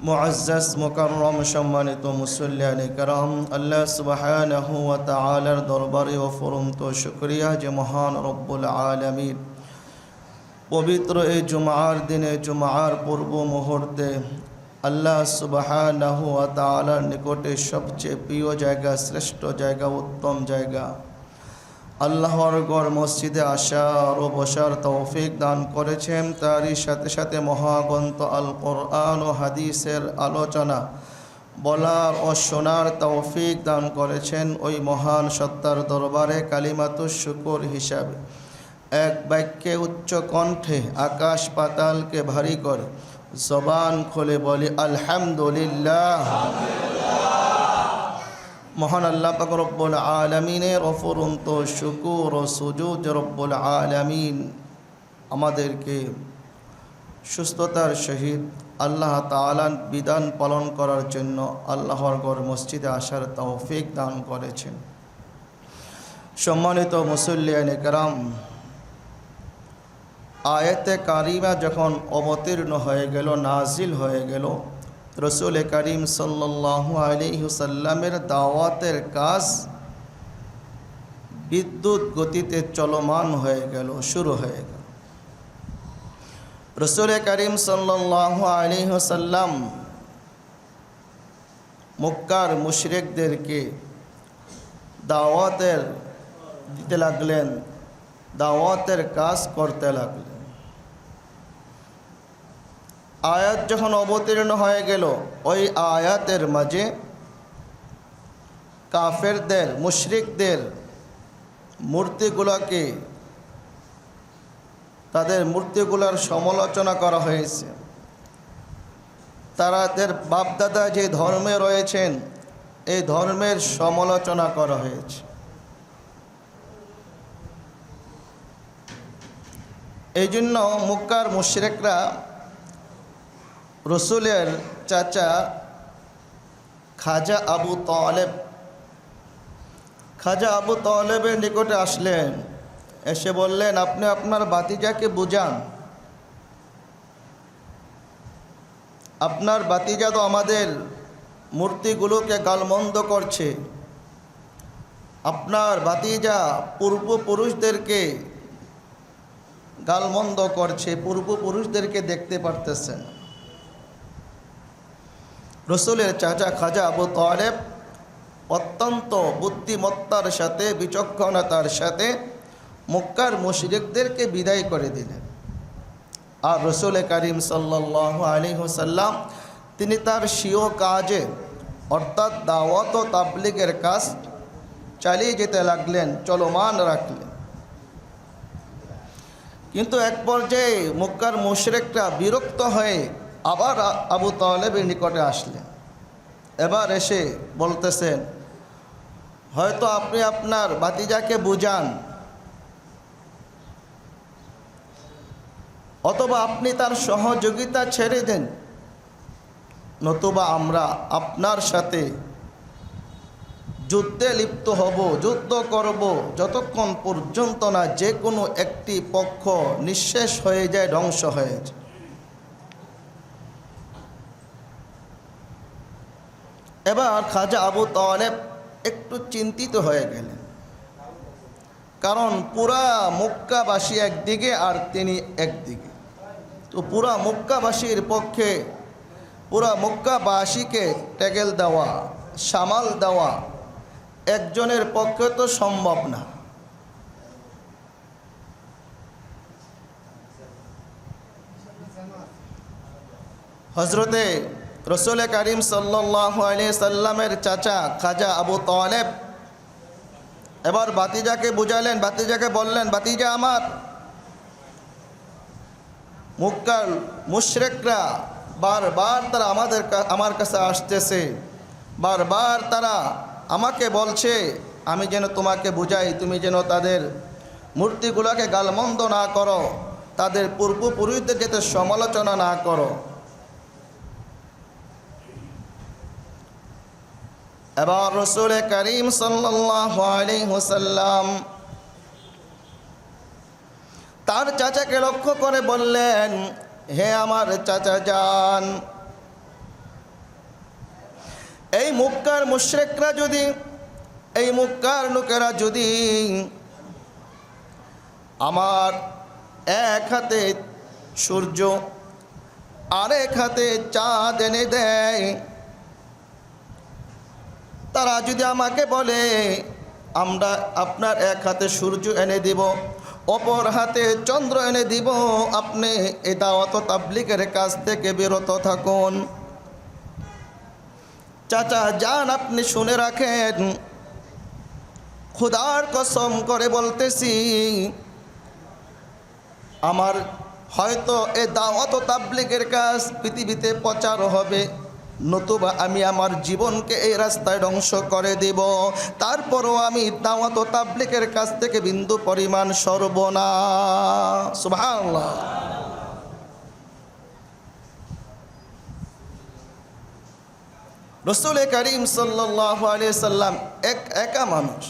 মুআজ্জাজ মুকাররম সম্মানিত মুসল্লিয়ানে কেরাম, আল্লাহ সুবহানাহু ওয়া তাআলার দরবারে অফুরন্ত শুকরিয়া যে মহান রব্বুল আলামিন পবিত্র এই জুমার দিনে, জুমার পূর্ব মুহূর্তে আল্লাহ সুবহানাহু ওয়া তাআলার নিকটে সবচেয়ে প্রিয় জায়গা, শ্রেষ্ঠ জায়গা, উত্তম জায়গা আল্লাহর ঘর মসজিদে আসার ও বসার তৌফিক দান করেছেন। তারই সাথে সাথে মহাগ্রন্থ আল কোরআন ও হাদিসের আলোচনা বলার ও শোনার তৌফিক দান করেছেন। ওই মহান সত্তার দরবারে কালিমাতুশ শুকর হিসাবে এক বাক্যে উচ্চ কণ্ঠে আকাশ পাতালকে ভারী করে জবান খুলে বলি আলহামদুলিল্লাহ। মহান আল্লাহ পাক রব্বুল আলামিনের অফুরন্ত শুকর ও সুজুদ রব্বুল আলামিন আমাদেরকে সুস্থতার সহিত আল্লাহ তাআলার বিধান পালন করার জন্য আল্লাহর ঘর মসজিদে আসার তৌফিক দান করেছেন। সম্মানিত মুসল্লিয়ানে কেরাম, আয়াতে কারিমা যখন অবতীর্ণ হয়ে গেল, নাজিল হয়ে গেল, রসুল করিম সাল্লাল্লাহু আলাইহি ওয়াসাল্লামের দাওয়াতের কাজ বিদ্যুৎ গতিতে চলমান হয়ে গেল, শুরু হয়ে গেল। রসুল করিম সাল্লাল্লাহু আলাইহি ওয়াসাল্লাম মক্কার মুশরিকদেরকে দাওয়াতের দিতে লাগলেন, দাওয়াতের কাজ করতে লাগলেন। আয়াত যখন অবতীর্ণ হয়ে গেল, ওই আয়াতের মাঝে কাফেরদের, মুশরিকদের মূর্তিগুলোকে, তাদের মূর্তিগুলোর সমালোচনা করা হয়েছে। তাদের বাপদাদা যে ধর্মে রয়েছেন, এই ধর্মের সমালোচনা করা হয়েছে। এই জন্য মক্কার মুশরিকরা রসুলের চাচা খাজা আবু তালেবের নিকটে আসলেন, এসে বললেন, আপনি আপনার ভাতিজাকে বুঝান, আপনার ভাতিজা তো আমাদের মূর্তিগুলোকে গালমন্দ করছে, আপনার ভাতিজা পূর্বপুরুষদেরকে গালমন্দ করছে, পূর্বপুরুষদেরকে দেখতে পারতেছেন। রসুলের চাচা খাজা আবু তালেব অত্যন্ত বুদ্ধিমত্তার সাথে, বিচক্ষণতার সাথে মক্কার মুশরিকদেরকে বিদায় করে দিলেন। আর রসুল করিম সাল্লাল্লাহু আলাইহি ওয়াসাল্লাম তিনি তার স্বীয় কাজে, অর্থাৎ দাওয়াত ও তাবলীগের কাজ চালিয়ে যেতে লাগলেন, চলমান রাখলেন। কিন্তু এক পর্যায়ে মক্কার মুশরিকরা বিরক্ত হয়ে আবার আবু তালেবের নিকটে আসলেন। এবার এসে বলতেছেন, হয়তো আপনি আপনার ভাতিজাকে বুঝান, অথবা আপনি তার সহযোগিতা ছেড়ে দেন, নতুবা আমরা আপনার সাথে যুদ্ধে লিপ্ত হব, যুদ্ধ করব, যতক্ষণ পর্যন্ত না যে কোনো একটি পক্ষ নিঃশেষ হয়ে যায়, ধ্বংস হয়ে যায়। এবার খাজা আবু তালেব একটু চিন্তিত হয়ে গেলেন, কারণ পুরা মক্কাবাসী একদিকে আর তিনি একদিকে। তো পুরা মক্কাবাসীর পক্ষে, পুরা মক্কাবাসীকে ট্যাগেল দেওয়া, সামাল দেওয়া একজনের পক্ষে তো সম্ভব না। হজরতে রসুল করিম সাল্লাল্লাহু আলাইহি সাল্লামের চাচা খাজা আবু তালেব এবার ভাতিজাকে বুঝালেন, ভাতিজাকে বললেন, ভাতিজা আমার, মক্কার মুশরিকরা বারবার তারা আমার কাছে আসতেছে, বারবার তারা আমাকে বলছে আমি যেন তোমাকে বুঝাই, তুমি যেন তাদের মূর্তিগুলোকে গালমন্দ না করো, তাদের পূর্বপুরুষদের যাতে সমালোচনা না করো। এবার রসুল করিম সাল্লাল্লাহু আলাইহি ওয়াসাল্লাম তার চাচাকে লক্ষ্য করে বললেন, হে আমার চাচা যান, এই মক্কার মুশরিকরা যদি, এই মক্কার লোকেরা যদি আমার এক হাতে সূর্য আরেক হাতে চাঁদ এনে দেয়, তারা যদি আমাকে বলে আমরা আপনার এক হাতে সূর্য এনে দিব, অপর হাতে চন্দ্র এনে দিব, আপনি এই দাওয়াত ও তাবলীগের কাজ থেকে বিরত থাকুন। চাচা যান, আপনি শুনে রাখেন, খোদার কসম করে বলতেছি, আমার হয়তো এই দাওয়াত ও তাবলীগের কাজ পৃথিবীতে প্রচার হবে, নতুবা আমি আমার জীবনকে এই রাস্তায় ধ্বংস করে দেব, তারপরও আমি দাওয়াত ও তাবলীগের কাছ থেকে বিন্দু পরিমাণ সরব না। সুবহানাল্লাহ। রাসূল করিম সাল্লাল্লাহু আলাইহি সাল্লাম একা মানুষ,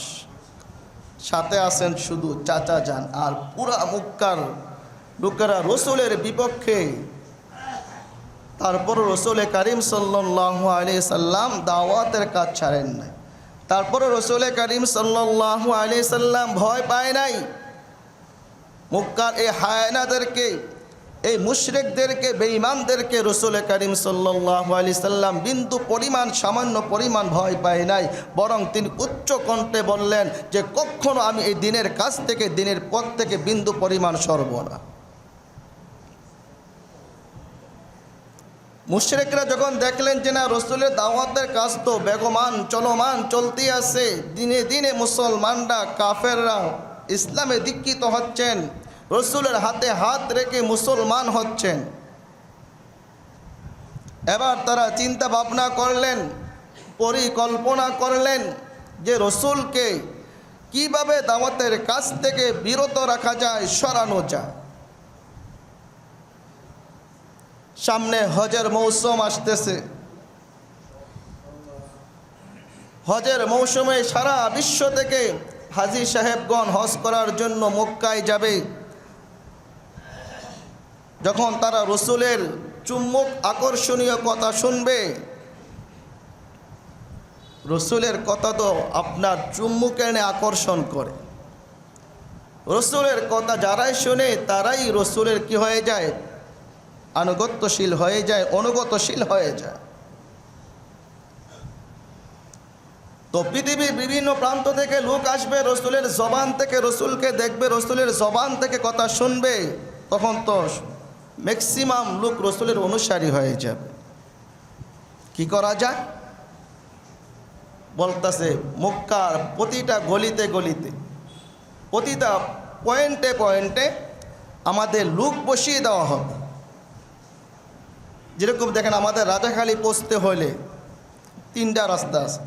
সাথে আছেন শুধু চাচা যান, আর পুরা মক্কার লোকেরা রসুলের বিপক্ষে। তারপর রসুল করিম সাল্লাল্লাহু আলাইহি সাল্লাম দাওয়াতের কাজ ছাড়েন নাই। তারপর রসুল করিম সাল্লাল্লাহু আলাইহি সাল্লাম ভয় পায় নাই। মক্কার এই হায়নাদেরকে, এই মুশরিকদেরকে, বেঈমানদেরকে রসুল করিম সাল্লাল্লাহু আলাইহি সাল্লাম বিন্দু পরিমাণ, সামান্য পরিমাণ ভয় পায় নাই, বরং তিনি উচ্চ কণ্ঠে বললেন যে কখনো আমি এই দিনের কাজ থেকে, দিনের পথ থেকে বিন্দু পরিমাণ সরব না। মুশরিকরা যখন দেখলেন যে না, রসুলের দাওয়াতের কাজ তো বেগমান চলমান চলতে আছে, দিনে দিনে মুসলমানরা, কাফেররা ইসলামে দীক্ষিত হচ্ছেন, রসুলের হাতে হাত রেখে মুসলমান হচ্ছেন, এবার তারা চিন্তা ভাবনা করলেন, পরিকল্পনা করলেন যে রসুলকে কিভাবে দাওয়াতের কাজ থেকে বিরত রাখা যায়, সরানো যায়। সামনে হজের মৌসুম আসতেছে, হজের মৌসুমে সারা বিশ্ব থেকে হাজী সাহেবগণ হজ করার জন্য মক্কায় যাবে। যখন তারা রসুলের চুম্বক আকর্ষণীয় কথা শুনবে, রসুলের কথা তো আপনার চুম্বক এনে আকর্ষণ করে, রসুলের কথা যারাই শোনে তারাই রসুলের কি হয়ে যায়, আনুগত্যশীল হয়ে যায়, অনুগতশীল হয়ে যায়। তো পৃথিবীর বিভিন্ন প্রান্ত থেকে লোক আসবে, রসুলের জবান থেকে রসুলকে দেখবে, রসুলের জবান থেকে কথা শুনবে, তখন তো ম্যাক্সিমাম লোক রসুলের অনুসারী হয়ে যাবে। কি করা যায়? বলতেছে মক্কার প্রতিটা গলিতে গলিতে, প্রতিটা পয়েন্টে পয়েন্টে আমাদের লোক বসিয়ে দেওয়া হবে। যেরকম দেখেন, আমাদের রাজাখালী পৌঁছতে হলে 3টা রাস্তা আছে।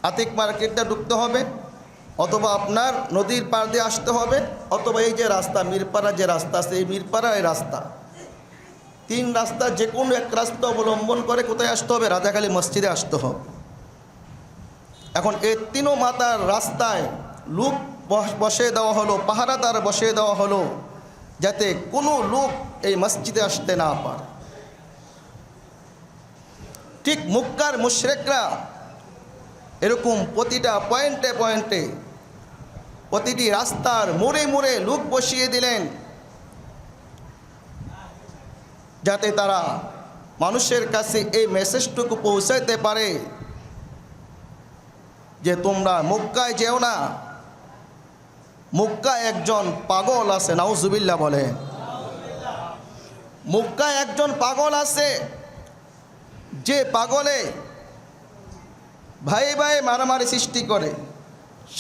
আতিক মার্কেটটা ঢুকতে হবে, অথবা আপনার নদীর পার দিয়ে আসতে হবে, অথবা এই যে রাস্তা মিরপাড়া, যে রাস্তা আছে এই মিরপাড়া, এই রাস্তা, 3 রাস্তা যে কোনো এক রাস্তা অবলম্বন করে কোথায় আসতে হবে? রাজাখালী মসজিদে আসতে হবে। এখন এই 3 মাথার রাস্তায় লোক বসিয়ে দেওয়া হলো, পাহারাদার বসিয়ে দেওয়া হলো, যাতে কোনো লোক এই মসজিদে আসতে না পারে। ঠিক মক্কার মুশরিকরা এরকম প্রতিটা পয়েন্টে পয়েন্টে, প্রতিটি রাস্তার মোড়ে মোড়ে লোক বসিয়ে দিলেন, যাতে তারা মানুষের কাছে এই মেসেজটুকু পৌঁছাইতে পারে যে তোমরা মক্কায় যেও না, মক্কায় একজন পাগল আছে। নাউজুবিল্লাহ বলে, মক্কায় একজন পাগল আছে, যে পাগলে ভাই ভাই মারামারি সৃষ্টি করে,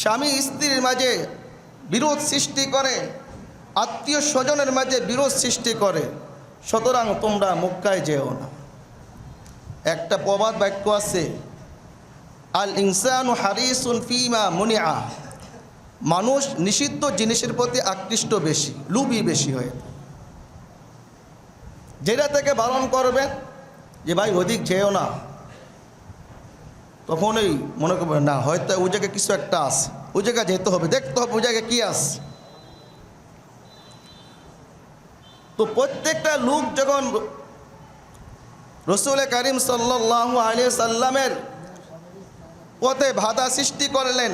স্বামী স্ত্রীর মাঝে বিরোধ সৃষ্টি করে, আত্মীয় স্বজনের মাঝে বিরোধ সৃষ্টি করে, সুতরাং তোমরা মক্কায় যেও না। একটা প্রবাদ বাক্য আছে, আল ইনসানু হারিসুন ফিমা মুনিআ, মানুষ নিষিদ্ধ জিনিসের প্রতি আকৃষ্ট বেশি, লুবি বেশি হয়ে, যেটা থেকে বারণ করবেন যে ভাই অধিক যেও না, তখনই মনে করবেন না হয়তো ওই জায়গায় কিছু একটা আছে, ওই জায়গায় যেতে হবে, দেখতে হবে ওই জায়গায় কী আছে। তো প্রত্যেকটা লোক যখন রসুল করিম সাল্লাল্লাহু আলাইহি সাল্লামের পথে বাধা সৃষ্টি করলেন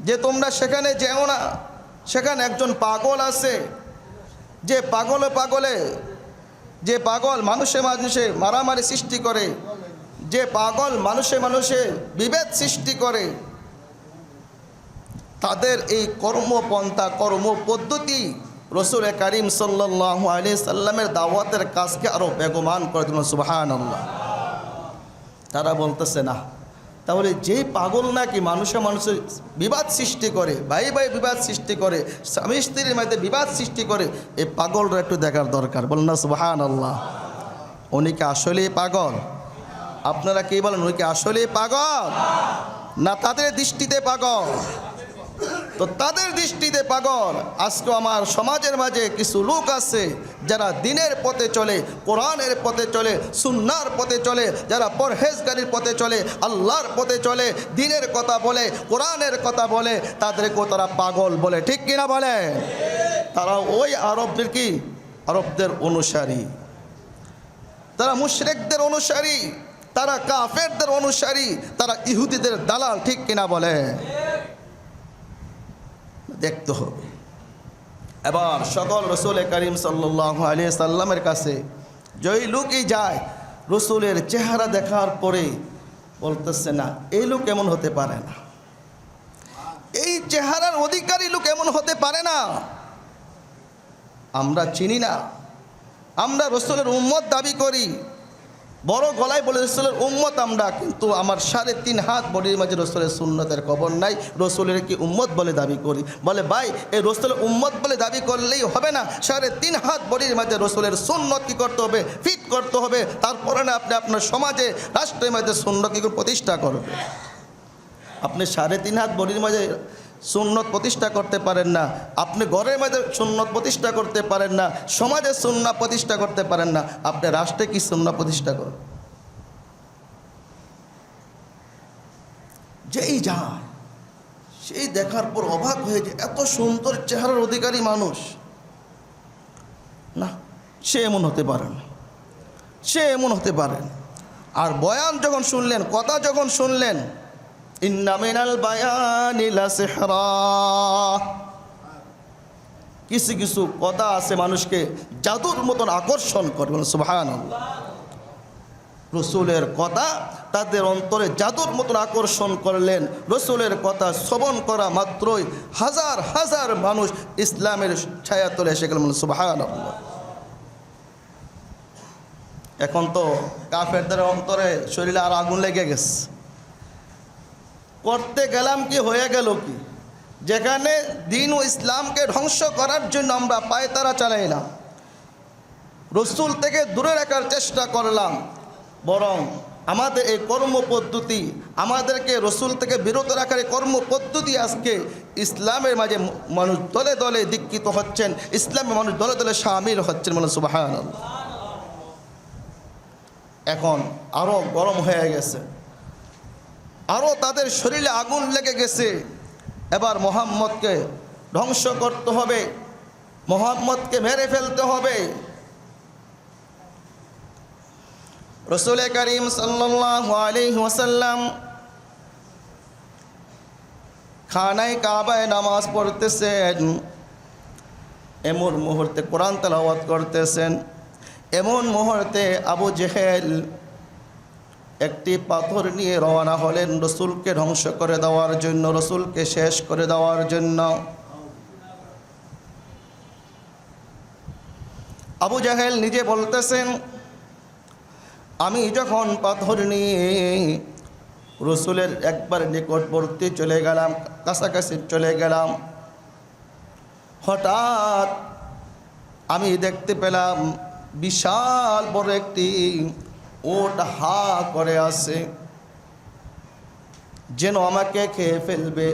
যে তোমরা সেখানে যেও না, সেখানে একজন পাগল আছে, যে পাগল মানুষে মানুষে মারামারি সৃষ্টি করে, যে পাগল মানুষে মানুষে বিভেদ সৃষ্টি করে। তাদের এই কর্মপন্থা কর্ম পদ্ধতি রসুল করিম সাল্লাল্লাহু আলাইহি সাল্লামের দাওয়াতের কাজকে আরো বেগমান করে দিল। সুবহানাল্লাহ। তারা বলতেছে না, তাহলে যেই পাগল নাকি মানুষে মানুষের বিবাদ সৃষ্টি করে, ভাই ভাই বিবাদ সৃষ্টি করে, স্বামী স্ত্রীর মধ্যে বিবাদ সৃষ্টি করে, এই পাগলরা একটু দেখার দরকার। বলেন না সুবহানাল্লাহ। উনি কি আসলেই পাগল? আপনারা কি বলেন, উনি কি আসলেই পাগল না তাদের দৃষ্টিতে পাগল? তো তাদের দৃষ্টিতে পাগল। আজকে আমার সমাজের মাঝে কিছু লোক আছে যারা দিনের পথে চলে, কোরআনের পথে চলে, সুন্নাহর পথে চলে, যারা পরহেজগারির পথে চলে, আল্লাহর পথে চলে, দিনের কথা বলে, কোরআনের কথা বলে, তাদেরকেও তারা পাগল বলে। ঠিক কিনা বলে? তারা ওই আরবদের অনুসারী, তারা মুশরিকদের অনুসারী, তারা কাফেরদের অনুসারী, তারা ইহুদিদের দালাল। ঠিক কিনা বলে? দেখতে হবে। এবার সকল রসুল করিম সাল্লাল্লাহু আলাইহি সাল্লামের কাছে যেই লোকই যায়, রসুলের চেহারা দেখার পরে বলতেছে না এই লোক এমন হতে পারে না, এই চেহারার অধিকারী লোক এমন হতে পারে না, আমরা চিনি না, আমরা রসুলের উম্মত দাবি করি, বড় গলায় বলে রসুলের উম্মত আমরা, কিন্তু আমার 3.5 হাত বডির মাঝে রসুলের সুন্নতের খবর নাই, রসুলের কি উম্মত বলে দাবি করি। বলে ভাই, এই রসুলের উম্মত বলে দাবি করলেই হবে না, 3.5 হাত বডির মাঝে রসুলের সুন্নত কি করতে হবে, ফিট করতে হবে, তারপরে না আপনি আপনার সমাজে রাষ্ট্রের মাঝে সুন্নত কি প্রতিষ্ঠা করবে। আপনি 3.5 হাত বডির মাঝে সুন্নত প্রতিষ্ঠা করতে পারেন না, আপনি ঘরের মাঝে সুন্নত প্রতিষ্ঠা করতে পারেন না, সমাজে সুন্নাহ প্রতিষ্ঠা করতে পারেন না, আপনি রাষ্ট্রে কি সুন্নাহ প্রতিষ্ঠা করেন? যেই যায় সেই দেখার পর অবাক হয়ে যে এত সুন্দর চেহারার অধিকারী মানুষ, না সে এমন হতে পারে না, সে এমন হতে পারে না। আর বয়ান যখন শুনলেন, কথা যখন শুনলেন, ইন্না মিনাল বায়ানি লাসিহরা, কিছু কিছু কথা আছে মানুষকে জাদুর মতন আকর্ষণ করে। সুবহানাল্লাহ। রসুলের কথা তাদের অন্তরে জাদুর মতন আকর্ষণ করলেন। রসুলের কথা শ্রবণ করা মাত্রই হাজার হাজার মানুষ ইসলামের ছায়া তলে এসে গেল। সুবহানাল্লাহ। এখন তো কাফেরদের অন্তরে শরীরে আর আগুন লেগে গেছে। করতে গেলাম কি, হয়ে গেল কি, যেখানে দিন ও ইসলামকে ধ্বংস করার জন্য আমরা পায়তারা চালাইলাম, রসুল থেকে দূরে রাখার চেষ্টা করলাম, বরং আমাদের এই কর্মপদ্ধতি, আমাদেরকে রসুল থেকে বিরত রাখার এই কর্মপদ্ধতি আজকে ইসলামের মাঝে মানুষ দলে দলে দীক্ষিত হচ্ছেন, ইসলামের মানুষ দলে দলে শামিল হচ্ছেন। মানে সুবহানাল্লাহ। এখন আরও গরম হয়ে গেছে, আরও তাদের শরীরে আগুন লেগে গেছে। এবার মুহাম্মদকে ধ্বংস করতে হবে, মুহাম্মদকে মেরে ফেলতে হবে। রসুল করিম সাল্লাল্লাহু আলাইহি ওয়াসাল্লাম খানায় কাবায় নামাজ পড়তেছেন, এমন মুহূর্তে কোরআন তেলাওয়াত করতেছেন, এমন মুহূর্তে আবু জেহেল একটি পাথর নিয়ে রওনা হলেন রসুলকে ধ্বংস করে দেওয়ার জন্য, রসুলকে শেষ করে দেওয়ার জন্য। আবু জাহেল নিজে বলতেছেন, আমি যখন পাথর নিয়ে রসুলের একবার নিকটবর্তী চলে গেলাম, কাছাকাছি চলে গেলাম, হঠাৎ আমি দেখতে পেলাম বিশাল বড় একটি ওট হা করে আছে, যেন আমাকে খেয়ে ফেলবে।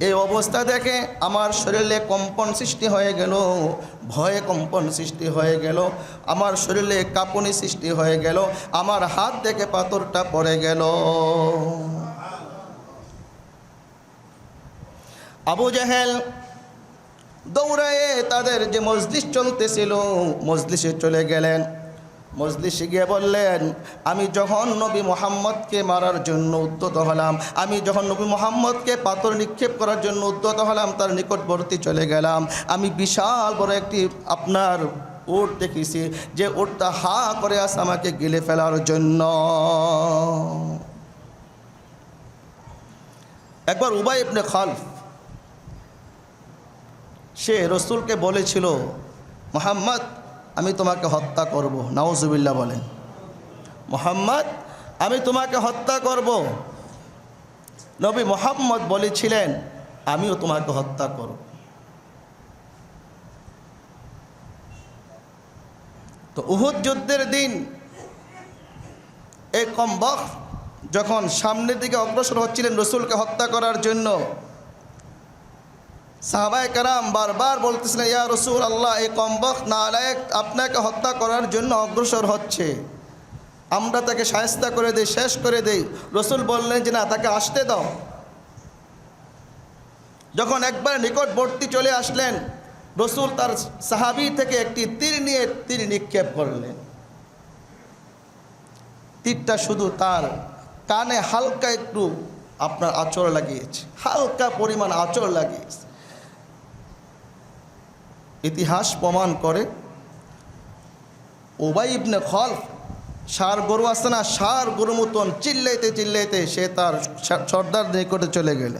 এই অবস্থা দেখে আমার শরীরে কম্পন সৃষ্টি হয়ে গেল, ভয়ে কম্পন সৃষ্টি হয়ে গেল, আমার শরীরে কাঁপুনি সৃষ্টি হয়ে গেল, আমার হাত থেকে পাথরটা পড়ে গেল। আবু জাহেল দৌড়ায়ে তাদের যে মজলিস চলতেছিল মজলিসে চলে গেলেন। মজলিসে গিয়ে বললেন, আমি যখন নবী মুহাম্মদকে মারার জন্য উদ্যত হলাম, আমি যখন নবী মুহাম্মদকে পাথর নিক্ষেপ করার জন্য উদ্যত হলাম, তার নিকটবর্তী চলে গেলাম, আমি বিশাল বড় একটি আপনার উট দেখেছি, যে উটটা হা করে আসে আমাকে গিলে ফেলার জন্য। একবার উবাই ইবনে খালফ সে রসুলকে বলেছিল, মুহাম্মদ আমি তোমাকে হত্যা করব। নাউজুবিল্লাহ বলেন, মুহাম্মদ আমি তোমাকে হত্যা করব। নবী মুহাম্মদ বলেছিলেন, আমিও তোমাকে হত্যা করব। তো উহুদ যুদ্ধের দিন এই কমবখ যখন সামনের দিকে অগ্রসর হচ্ছিলেন রসুলকে হত্যা করার জন্য, সাহাবায়ে কেরাম বারবার বলতেছিলেন, ইয়া রসুল আল্লাহ, এই কমবখ নালায়েক আপনাকে হত্যা করার জন্য অগ্রসর হচ্ছে, আমরা তাকে শায়েস্তা করে দেই, শেষ করে দেই। রসুল বললেন যে না, তাকে আসতে দাও। যখন একবার নিকটবর্তী চলে আসলেন, রসুল তার সাহাবী থেকে একটি তীর নিয়ে তীর নিক্ষেপ করলেন। তীরটা শুধু তার কানে হালকা একটু আপনার আঁচড় লাগিয়েছে, হালকা পরিমাণ আঁচড় লাগিয়েছে। ইতিহাস প্রমাণ করে উবাই ইবনে খালফ ষাঁড় গরু আছে না, ষাঁড় গরু মতন চিল্লাইতে চিল্লাইতে সে তার সর্দার নিকটে চলে গেলে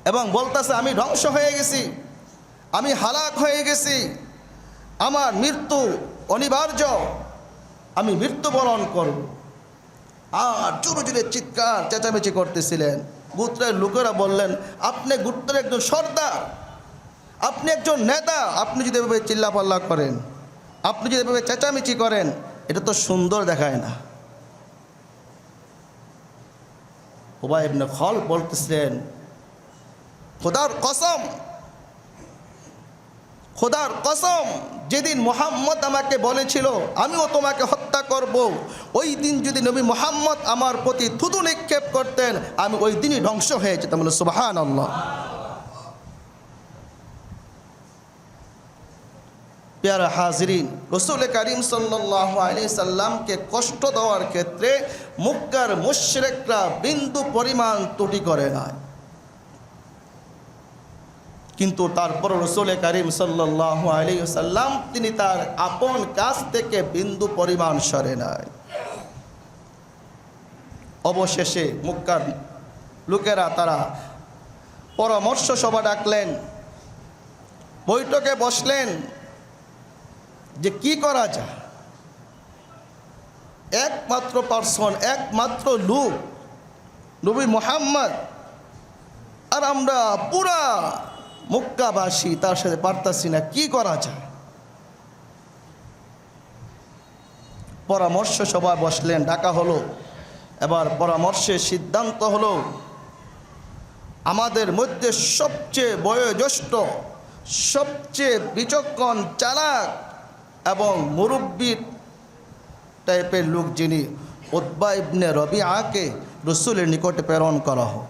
এবং বলতেছে, আমি ধ্বংস হয়ে গেছি, আমি হালাক হয়ে গেছি, আমার মৃত্যু অনিবার্য, আমি মৃত্যুবরণ করব। আর জোরে জোরে চিৎকার চেঁচামেচি করতেছিলেন। গোত্রের লোকেরা বললেন, আপনি গোত্রের একজন সর্দার, আপনি একজন নেতা, আপনি যদি এভাবে চিল্লাপাল্লা করেন, আপনি যদি এভাবে চেঁচামেচি করেন, এটা তো সুন্দর দেখায় না। উবাই ইবনে খালফ বলতেছিলেন, খোদার কসম, খোদার কসম, যেদিন মুহাম্মদ আমাকে বলেছিল আমিও তোমাকে হত্যা করব, ওই দিন যদি নবী মুহাম্মদ আমার প্রতি থুতু নিক্ষেপ করতেন, আমি ওই দিনই ধ্বংস হয়ে যেতাম। বলে সুবহানাল্লাহ। প্যারা হাজরিন, রসুল করিম সাল্লাল্লাহু আলাইহি সাল্লামকে কষ্ট দেওয়ার ক্ষেত্রে মক্কার মুশরিকরা বিন্দু পরিমাণ ত্রুটি করে নাই, কিন্তু তারপর রসুল করিম সাল্লাল্লাহু আলাইহি সাল্লাম তিনি তার আপন কাছ থেকে বিন্দু পরিমাণ সরে নাই। অবশেষে মক্কার লোকেরা তারা পরামর্শ সভা ডাকলেন, বৈঠকে বসলেন যে কি করা যায়। একমাত্র পার্সন, একমাত্র লোক নবী মুহাম্মদ, আর আমরা পুরা মক্কাবাসী তার সাথে পারতাছি না, কি করা যায়। পরামর্শ সভায় বসলেন, ডাকা হলো। এবার পরামর্শের সিদ্ধান্ত হলো, আমাদের মধ্যে সবচেয়ে বয়োজ্যেষ্ঠ, সবচেয়ে বিচক্ষণ, চালাক এবং মুরব্বী টাইপের লোক যিনি, উতবা ইবনে রবিআকে রসুলের নিকটে প্রেরণ করা হোক।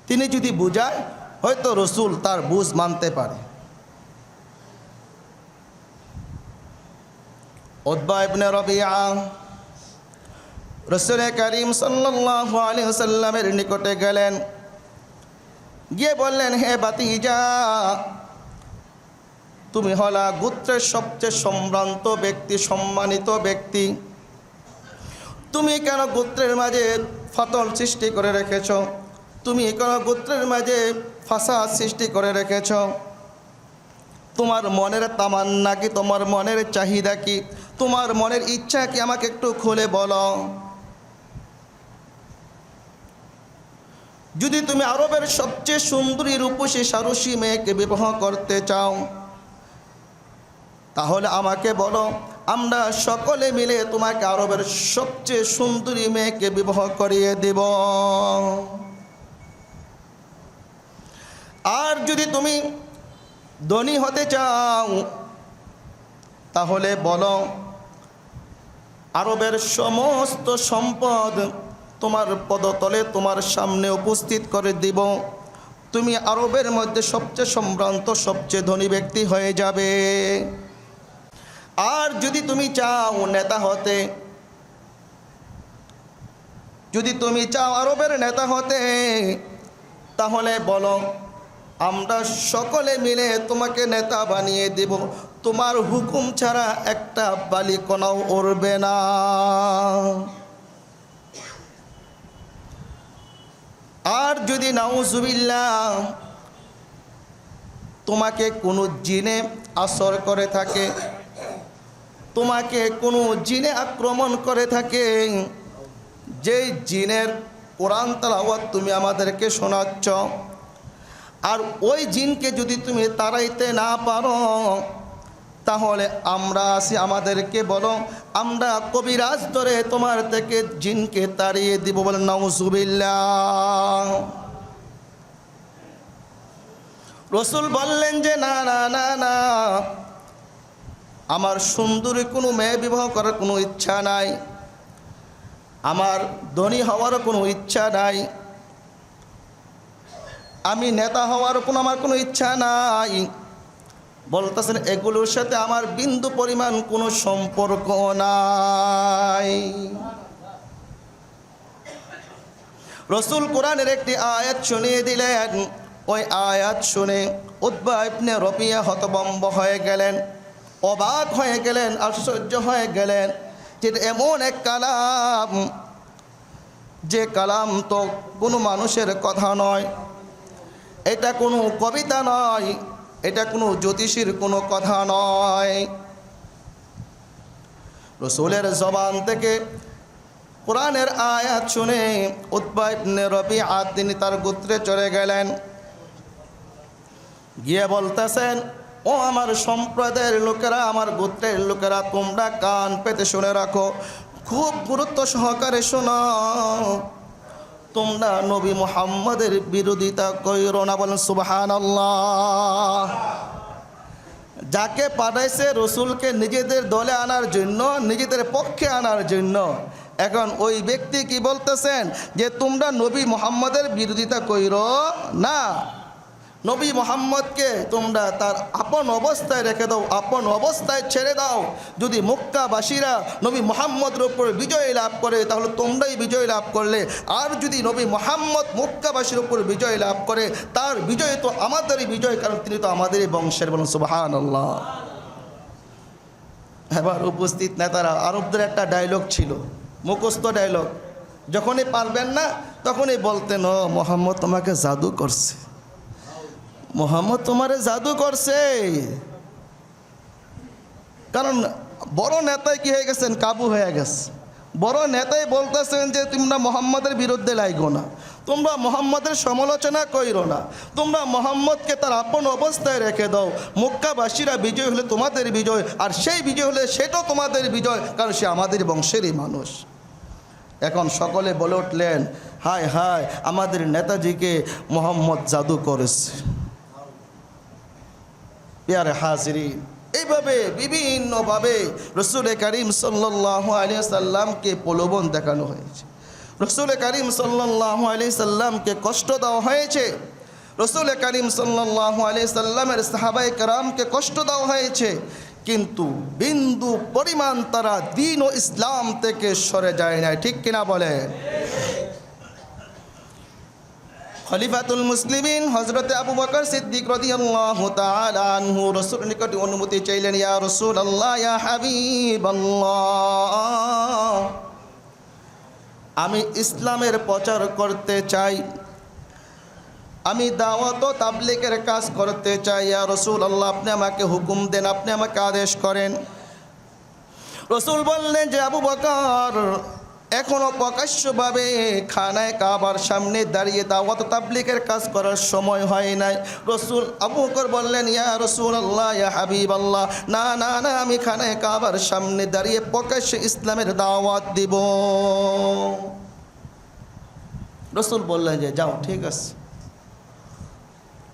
তিনি যদি বুঝায়, হয়তো রসুল তার বুঝ মানতে পারে। উতবা ইবনে রবিআ রসুল করিম সাল্লাল্লাহু আলাইহি ওয়াসাল্লামের নিকটে গেলেন, গিয়ে বললেন, হে ভাতিজা, তুমি হলা গোত্রের সবচেয়ে সম্ভ্রান্ত ব্যক্তি, সম্মানিত ব্যক্তি, তুমি কেন গোত্রের মাঝে ফাটল সৃষ্টি করে রেখেছ? তুমি কেন গোত্রের মাঝে ফাসাদ সৃষ্টি করে রেখেছ? তোমার মনের তামান্না কি, তোমার মনের চাহিদা কি, তোমার মনের ইচ্ছা কি, আমাকে একটু খুলে বলো। যদি তুমি আরবের সবচেয়ে সুন্দরী রূপসী সারসী মেয়েকে বিবাহ করতে চাও, তাহলে আমাকে বলো, আমরা সকলে মিলে তোমাকে আরবের সবচেয়ে সুন্দরী মেয়েকে বিবাহ করিয়ে দেব। আর যদি তুমি ধনী হতে চাও, তাহলে বলো, আরবের সমস্ত সম্পদ তোমার পদতলে তোমার সামনে উপস্থিত করে দিব, তুমি আরবের মধ্যে সবচেয়ে সম্ভ্রান্ত, সবচেয়ে ধনী ব্যক্তি হয়ে যাবে। আর যদি তুমি চাও নেতা হতে, যদি তুমি চাও আরবের নেতা হতে, তাহলে বলো, আমরা সকলে মিলে তোমাকে নেতা বানিয়ে দেব, তোমার হুকুম ছাড়া একটা বালিকণাও উড়বে না। আর যদি নাউজুবিল্লাহ তোমাকে কোনো জিনে আসর করে থাকে, তোমাকে কোনো জিনে আক্রমণ করে থাকে, যেই জিনের কোরআন তেলাওয়াত তুমি আমাদেরকে শোনাচ্ছ, আর ওই জিনকে যদি তুমি তাড়াইতে না পারো, তাহলে আমরা আসি, আমাদেরকে বলো, আমরা কবিরাজ ধরে তোমার থেকে জিনকে তাড়িয়ে দিব। বলেন নাউজুবিল্লাহ। রসুল বললেন যে না না না না, আমার সুন্দরী কোনো মেয়ে বিবাহ করার কোনো ইচ্ছা নাই, আমার ধনী হওয়ারও কোনো ইচ্ছা নাই, আমি নেতা হওয়ার আমার কোনো ইচ্ছা নাই। বলতেছেন এগুলোর সাথে আমার বিন্দু পরিমাণ কোনো সম্পর্ক নাই। রসুল কোরআনের একটি আয়াত শুনিয়ে দিলেন, ওই আয়াত শুনে উতবা ইবনে রবিয়া হতভম্ব হয়ে গেলেন, অবাক হয়ে গেলেন, আশ্চর্য হয়ে গেলেন, যে এমন এক কালাম, যে কালাম তো কোনো মানুষের কথা নয়, এটা কোনো কবিতা নয়, এটা কোনো জ্যোতিষীর কোনো কথা নয়। রসুলের জবান থেকে কোরআনের আয়াত শুনে উতবা ইবনে রবিয়া তিনি তার গোত্রে চলে গেলেন, গিয়ে বলতেছেন, ও আমার সম্প্রদায়ের লোকেরা, আমার গোত্রের লোকেরা, তোমরা কান পেতে শুনে রাখো, খুব গুরুত্ব সহকারে শোনো, তোমরা নবী মুহাম্মদের বিরোধিতা কইরো না। বলেন সুবহানাল্লাহ। যাকে পাঠাইছে রসুলকে নিজেদের দলে আনার জন্য, নিজেদের পক্ষে আনার জন্য, এখন ওই ব্যক্তি কি বলতেছেন যে তোমরা নবী মুহাম্মদের বিরোধিতা কইরো না, নবী মুহাম্মদকে তোমরা তার আপন অবস্থায় রেখে দাও, আপন অবস্থায় ছেড়ে দাও। যদি মক্কাবাসীরা নবী মুহাম্মদের উপর বিজয় লাভ করে, তাহলে তোমরাই বিজয় লাভ করলে, আর যদি নবী মুহাম্মদ মক্কাবাসীর উপর বিজয় লাভ করে, তার বিজয় তো আমাদেরই বিজয়, কারণ তিনি তো আমাদেরই বংশের। বলুন সুবহানাল্লাহ। এবার উপস্থিত নেতারা, আরবদের একটা ডায়লগ ছিল, মুখস্থ ডায়লগ, যখনই পারবেন না তখনই বলতেন, ও মুহাম্মদ তোমাকে জাদু করছে, মুহাম্মদ তোমারে জাদু করছে। কারণ বড় নেতাই কি হয়ে গেছেন, কাবু হয়ে গেছে। বড় নেতাই বলতেছেন যে তোমরা মুহাম্মদের বিরুদ্ধে লাইগো না, তোমরা মুহাম্মদের সমালোচনা কইরো না, তোমরা মুহাম্মদকে তার আপন অবস্থায় রেখে দাও। মক্কাবাসীরা বিজয় হলে তোমাদের বিজয়, আর সেই বিজয় হলে সেটাও তোমাদের বিজয়, কারণ সে আমাদের বংশেরই মানুষ। এখন সকলে বলে উঠলেন, হায় হায়, আমাদের নেতাজিকে মুহাম্মদ জাদু করেছে। প্যারে হাজিরিন, এইভাবে বিভিন্নভাবে রসুল করিম সাল্লাল্লাহু আলাইহি সাল্লামকে প্রলোভন দেখানো হয়েছে, রসুল করিম সাল্লাল্লাহু আলাইহি সাল্লামকে কষ্ট দেওয়া হয়েছে, রসুল করিম সাল্লাল্লাহু আলাইহি সাল্লামের সাহাবায়ে কেরামকে কষ্ট দেওয়া হয়েছে, কিন্তু বিন্দু পরিমাণ তারা দ্বীন ও ইসলাম থেকে সরে যায় না। ঠিক কিনা বলেন? খলিফাতুল মুসলিমিন হযরত আবু বকর সিদ্দিক রাদিয়াল্লাহু তাআলা আনহু রাসূলের নিকটে অনুমতি চাইলেন, ইয়া রাসূলুল্লাহ, ইয়া হাবিবাল্লাহ, আমি ইসলামের প্রচার করতে চাই, আমি দাওয়াত ও তাবলীগের কাজ করতে চাই, ইয়া রাসূলুল্লাহ, আপনি আমাকে হুকুম দেন, আপনি আমাকে আদেশ করেন। রাসূল বললেন যে আবু বকর, এখনো প্রকাশ্যভাবে খানায় কাবার সামনে দাঁড়িয়ে দাওয়াত তাবলীগের কাজ করার সময় হয় নাই। রসুল আবু বকর বললেন, ইয়া রাসূলুল্লাহ, ইয়া হাবিবাল্লাহ, না না না, আমি খানায় কাবার সামনে দাঁড়িয়ে প্রকাশ্যে ইসলামের দাওয়াত দিব। রসুল বললেন যে যাও, ঠিক আছে,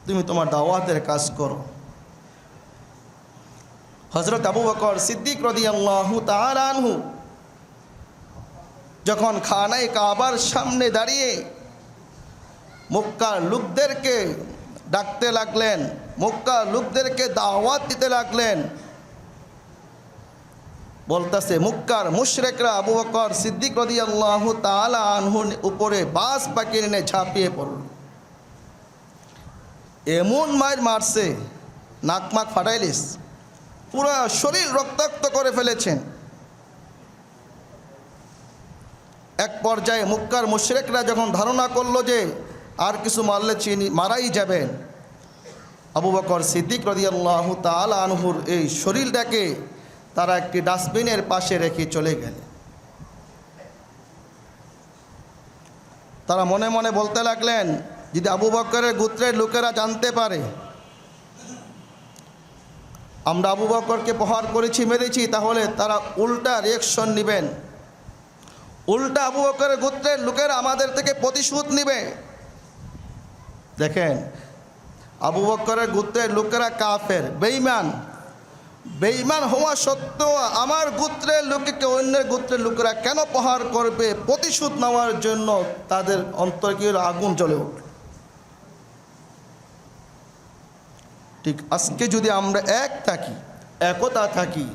তুমি তোমার দাওয়াতের কাজ করো। হযরত আবু বকর সিদ্দিক রাদিয়াল্লাহু তাআলা আনহু যখন খানায় কাবার সামনে দাঁড়িয়ে মক্কার লোকদেরকে ডাকতে লাগলেন, মক্কার লোকদেরকে দাওয়াত দিতে লাগলেন, বলতেছে মক্কার মুশরিকরা আবু বকর সিদ্দিক রাদিয়াল্লাহু তাআলা আনহুর উপরে বাস পাখির এনে ঝাঁপিয়ে পড়ল। এমন মার মারছে, নাক মাক ফাটাইলিস, পুরা শরীর রক্তাক্ত করে ফেলেছেন। এক পর্যায়ে মক্কার মুশরিকরা যখন ধারণা করলো যে আর কিছু মারলে মারাই যাবেন, আবু বকর সিদ্দিক রাদিয়াল্লাহু তাআলা আনহুর এই শরীরটাকে তারা একটি ডাস্টবিনের পাশে রেখে চলে গেলেন। তারা মনে মনে বলতে লাগলেন, যদি আবু বকরের গোত্রের লোকেরা জানতে পারে আমরা আবু বকরকে প্রহার করেছি, মেরেছি, তাহলে তারা উল্টা রিঅ্যাকশন নেবেন, উল্টা আবু বকরের গোত্রের লোকেরা আমাদের থেকে প্রতিশোধ নেবে। দেখেন, আবু বকরের গোত্রের লোকেরা কাফের, বেঈমান, বেঈমান হওয়া সত্ত্বেও আমার গোত্রের লোককে অন্যের গোত্রের লোকেরা কেন প্রহার করবে? প্রতিশোধ নেওয়ার জন্য তাদের অন্তরে আগুন জ্বলে উঠল। ঠিক আজকে যদি আমরা এক থাকি, একতা থাকি,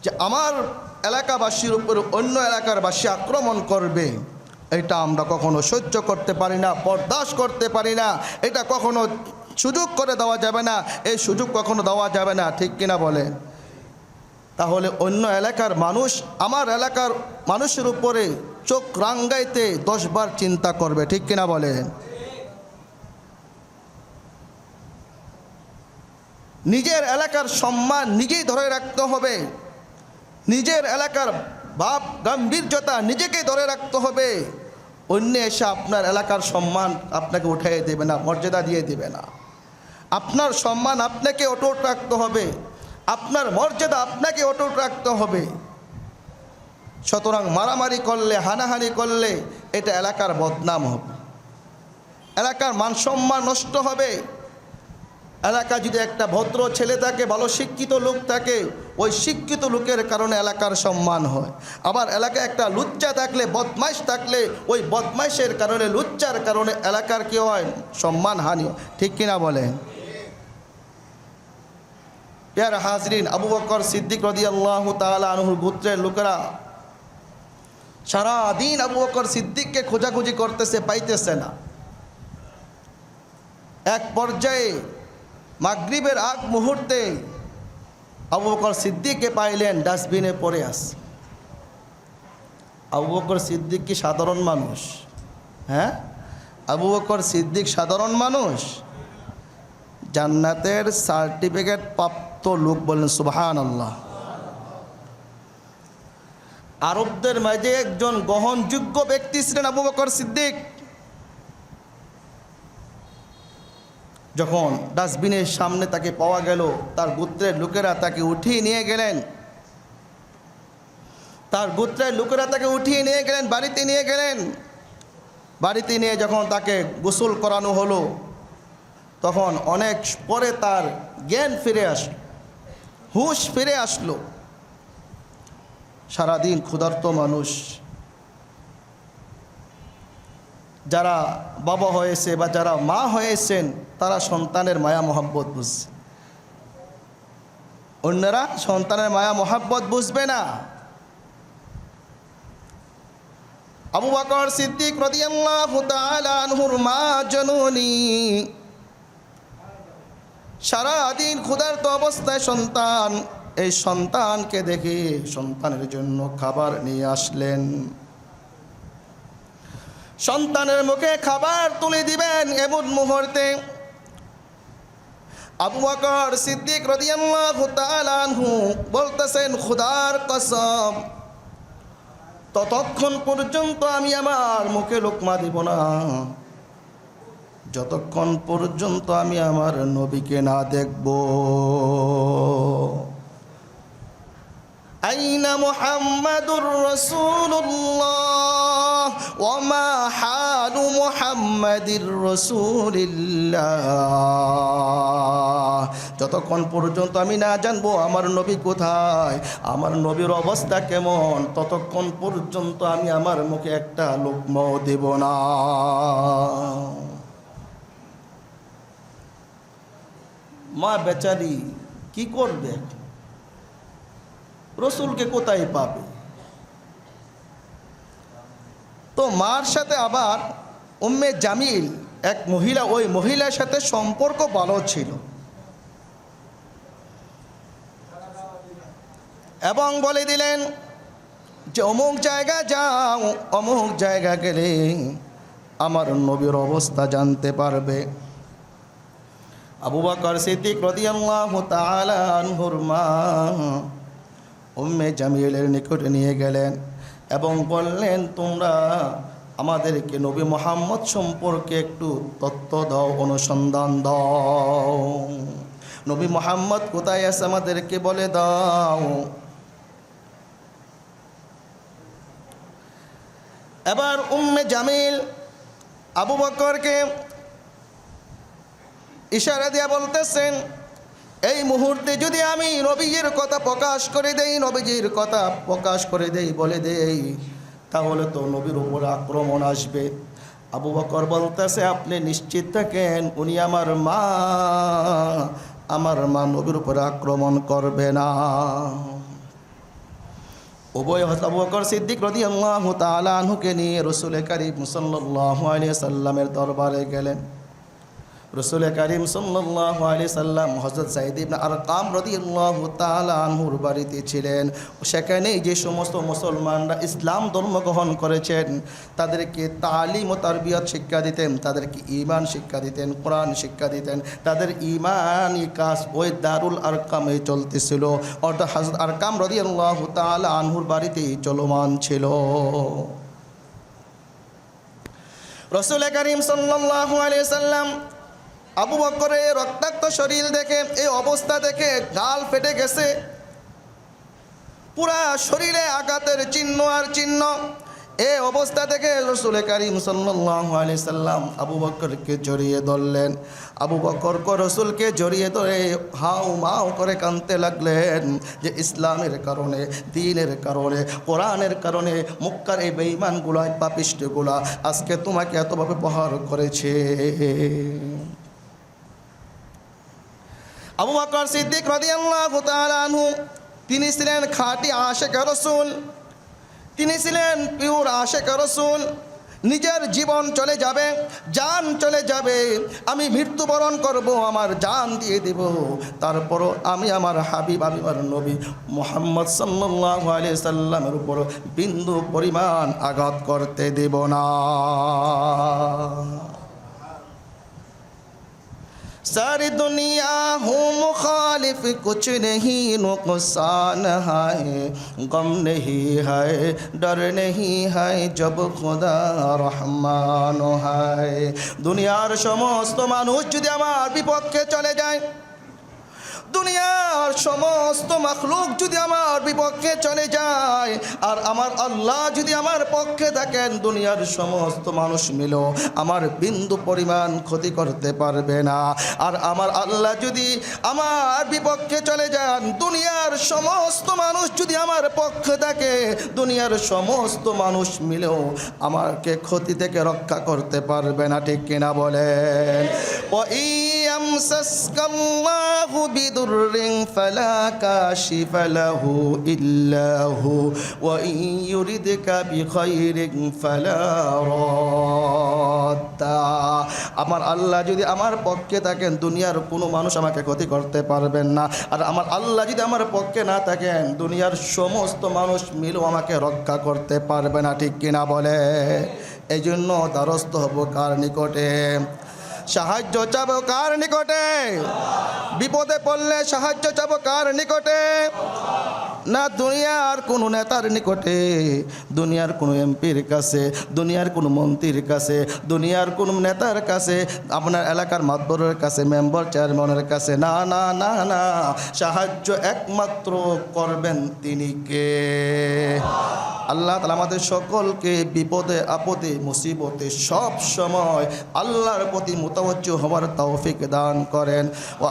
যে আমার এলাকাবাসীর উপর অন্য এলাকার বাসী আক্রমণ করবে, এটা আমরা কখনো সহ্য করতে পারি না, বরদাস্ত করতে পারি না, এটা কখনো সুযোগ করে দেওয়া যাবে না, এই সুযোগ কখনো দেওয়া যাবে না, ঠিক কিনা বলেন? তাহলে অন্য এলাকার মানুষ আমার এলাকার মানুষের উপরে চোখ রাঙ্গাইতে 10 বার চিন্তা করবে, ঠিক কিনা বলেন? নিজের এলাকার সম্মান নিজেই ধরে রাখতে হবে, নিজের এলাকার ভাব গাম্ভীর্যতা নিজেকে ধরে রাখতে হবে। অন্য এসে আপনার এলাকার সম্মান আপনাকে উঠিয়ে দেবে না, মর্যাদা দিয়ে দেবে না। আপনার সম্মান আপনাকে অটুট রাখতে হবে, আপনার মর্যাদা আপনাকে অটুট রাখতে হবে। সুতরাং মারামারি করলে, হানাহানি করলে এটা এলাকার বদনাম হবে, এলাকার মান সম্মান নষ্ট হবে। এলাকা যদি একটা ভদ্র ছেলে থাকে, ভালো শিক্ষিত লোক থাকে, ওই শিক্ষিত লোকের কারণে এলাকার সম্মান হয়। আবার এলাকায় একটা লুচ্চা থাকলে, বদমাইশ থাকলে, ওই বদমাইশের কারণে, লুচ্চার কারণে এলাকার কি হয়? সম্মান হানি হয়, ঠিক কিনা বলেন? প্যারা হাজরিন, আবু বকর সিদ্দিক রাদিয়াল্লাহু তাআলা আনহুর গোত্রের লোকেরা সারাদিন আবু বকর সিদ্দিককে খোঁজাখুঁজি করতেছে, পাইতেছে না। এক পর্যায়ে মাগরিবের আগ মুহূর্তে আবু বকর সিদ্দিককে পাইলেন ডাস্টবিনে পড়ে আছে। আবু বকর সিদ্দিক কি সাধারণ মানুষ? হ্যাঁ, আবু বকর সিদ্দিক সাধারণ মানুষ? জান্নাতের সার্টিফিকেট প্রাপ্ত লোক, বলেন সুবহানাল্লাহ। আরবদের মাঝে একজন গ্রহণযোগ্য ব্যক্তি ছিলেন আবু বকর সিদ্দিক। যখন ডাস্টবিনের সামনে তাকে পাওয়া গেল, তার গোত্রের লোকেরা তাকে উঠিয়ে নিয়ে গেলেন, তার গোত্রের লোকেরা তাকে উঠিয়ে নিয়ে গেলেন, বাড়িতে নিয়ে গেলেন। বাড়িতে নিয়ে যখন তাকে গোসল করানো হলো, তখন অনেক পরে তার জ্ঞান ফিরে আসলো, হুঁশ ফিরে আসলো। সারাদিন ক্ষুধার্ত মানুষ, যারা বাবা হয়েছে বা যারা মা হয়েছেন, তারা সন্তানের মায়া মহব্বত বুঝছে, অন্যরা সন্তানের মায়া মহব্বত বুঝবে না। আবু বকর সিদ্দিক রাদিয়াল্লাহু তাআলা আনহুর মা জননী সারাদিন ক্ষুধার্ত অবস্থায় সন্তান, এই সন্তানকে দেখে সন্তানের জন্য খাবার নিয়ে আসলেন। সন্তানের মুখে খাবার তুলে দিবেন, এমন মুহূর্তে আবু বকর সিদ্দিক রাদিয়াল্লাহু তাআলা আনহু বলতেছেন, খোদার কসম, ততক্ষণ পর্যন্ত আমি আমার মুখে লোকমা দিব না, যতক্ষণ পর্যন্ত আমি আমার নবীকে না দেখব। আইনা মুহাম্মাদুর রাসূলুল্লাহ ওয়া মা হালু মুহাম্মাদির রাসূলিল্লাহ। যতক্ষণ পর্যন্ত আমি না জানবো আমার নবী কোথায়, আমার নবীর অবস্থা কেমন, ততক্ষণ পর্যন্ত আমি আমার মুখে একটা লোকমাও দেব না। মা বেচারি কি করবে? রসুলকে কোথায় পাবে? তো মার সাথে আবার উম্মে জামিল এক মহিলা, ওই মহিলার সাথে সম্পর্ক ভালো ছিল এবং বলে দিলেন যে অমুক জায়গা যাও, অমুক জায়গা গেলে আমার নবীর অবস্থা জানতে পারবে। আবু বকর সিদ্দিক রাদিয়াল্লাহু তাআলা আনহুর মা উম্মে জামিলের নিকটে নিয়ে গেলেন এবং বললেন, তোমরা আমাদেরকে নবী মুহাম্মদ সম্পর্কে একটু তথ্য দাও, অনুসন্ধান দাও। নবী মুহাম্মদ কোথায় আছে আমাদেরকে বলে দাও। এবার উম্মে জামিল আবু বকরকে ইশারা দিয়া বলতেছেন, এই মুহূর্তে যদি আমি নবীজির কথা প্রকাশ করে দেই, নবীজির কথা প্রকাশ করে দেই, বলে দেই, তাহলে তো নবীর উপর আক্রমণ আসবে। আবু বকর বলতেছে, আপনি নিশ্চিত থাকেন, উনি আমার মা নবীর উপর আক্রমণ করবে না। উভয় আবু বকর সিদ্দিক রাদিয়াল্লাহু তাআলা আনহুকে নিয়ে রাসূল কারীম সাল্লাল্লাহু আলাইহি সাল্লামের দরবারে গেলেন। রাসূল কারীম সাল্লাল্লাহু আলাইহি সাল্লাম হযরত সাঈদ ইবনে আরকাম রাদিয়াল্লাহু তাআলা আনহুর বাড়িতে ছিলেন। সেখানে যে সমস্ত মুসলমানরা ইসলাম ধর্ম গ্রহণ করেছেন তাদেরকে তালিম ও তারবিয়ত শিক্ষা দিতেন, তাদেরকে ঈমান শিক্ষা দিতেন, কোরআন শিক্ষা দিতেন। তাদের ঈমানি কাজ ওই দারুল আরকামে চলতেছিল, অর্থাৎ হযরত আরকাম রাদিয়াল্লাহু তাআলা আনহুর বাড়িতেই চলমান ছিল। রাসূল কারীম সাল্লাল্লাহু আলাইহি সাল্লাম আবু বকরের রক্তাক্ত শরীর দেখে, এই অবস্থা দেখে গাল ফেটে গেছে, পুরা শরীরে আঘাতের চিহ্ন আর চিহ্ন। এই অবস্থা দেখে রাসূল কারীম সাল্লাল্লাহু আলাইহি সাল্লাম আবু বকরকে জড়িয়ে ধরলেন। আবু বকর রাসূলকে জড়িয়ে ধরে হাউ মাউ করে কাঁদতে লাগলেন যে ইসলামের কারণে, দ্বীনের কারণে, কোরআনের কারণে মক্কার এই বেঈমানগুলো, পাপিষ্ঠগুলো আজকে তোমাকে এতভাবে প্রহার করেছে। আবু বকর সিদ্দিক রাদিয়াল্লাহু তাআলা আনহু তিনি ছিলেন খাঁটি আশিক রাসূল, তিনি ছিলেন পিওর আশিক রাসূল। নিজের জীবন চলে যাবে, জান চলে যাবে, আমি মৃত্যুবরণ করব, আমার জান দিয়ে দেব, তারপরও আমি আমার হাবিব, আমি আমার নবী মুহাম্মদ সাল্লাল্লাহু আলাইহি সাল্লামের উপর বিন্দু পরিমাণ আঘাত করতে দেব না। सारी दुनिया हूँ मुखालिफ, कुछ नहीं नुकसान है, गम नहीं है, डर नहीं है, जब खुदा रहमान है। दुनियार समस्त मानुष যদি আমার বিপক্ষে চলে যায়, দুনিয়ার সমস্ত মাখলুক যদি আমার বিপক্ষে চলে যায়, আর আমার আল্লাহ যদি আমার পক্ষে থাকেন, দুনিয়ার সমস্ত মানুষ মিলেও আমার বিন্দু পরিমাণ ক্ষতি করতে পারবে না। আর আমার আল্লাহ যদি আমার বিপক্ষে চলে যান, দুনিয়ার সমস্ত মানুষ যদি আমার পক্ষে থাকে, দুনিয়ার সমস্ত মানুষ মিলেও আমাকে ক্ষতি থেকে রক্ষা করতে পারবে না। ঠিক কিনা বলেন? ইয়ামসাসকাল্লাহু বিদুররিন ফালা কাশিফা লাহু ইল্লা হু ওয়া ইন ইউরিদকা বিখাইরিন ফালা রাদ্দা। আমার আল্লাহ যদি আমার পক্ষে থাকেন, দুনিয়ার কোনো মানুষ আমাকে ক্ষতি করতে পারবেন না। আর আমার আল্লাহ যদি আমার পক্ষে না থাকেন, দুনিয়ার সমস্ত মানুষ মিলেও আমাকে রক্ষা করতে পারবে না। ঠিক কিনা বলে? এই জন্য দ্বারস্থ হব কার নিকটে? সাহায্য চাবো কার নিকটে? বিপদে পড়লে সাহায্য চাবো কার নিকটে? না দুনিয়ার কোনো নেতার নিকটে, দুনিয়ার কোনো এমপির কাছে, দুনিয়ার কোনো মন্ত্রীর কাছে, দুনিয়ার কোনো নেতার কাছে, আপনার এলাকার মাতবরের কাছে, মেম্বার চেয়ারম্যানের কাছে না, না, না, না। সাহায্য একমাত্র করবেন তিনি কে? আল্লাহ তাআলা আমাদের সকলকে বিপদে আপদে মুসিবতে সব সময় আল্লাহর প্রতি মুতাওয়াজ্জিহ হওয়ার তৌফিক দান করেন।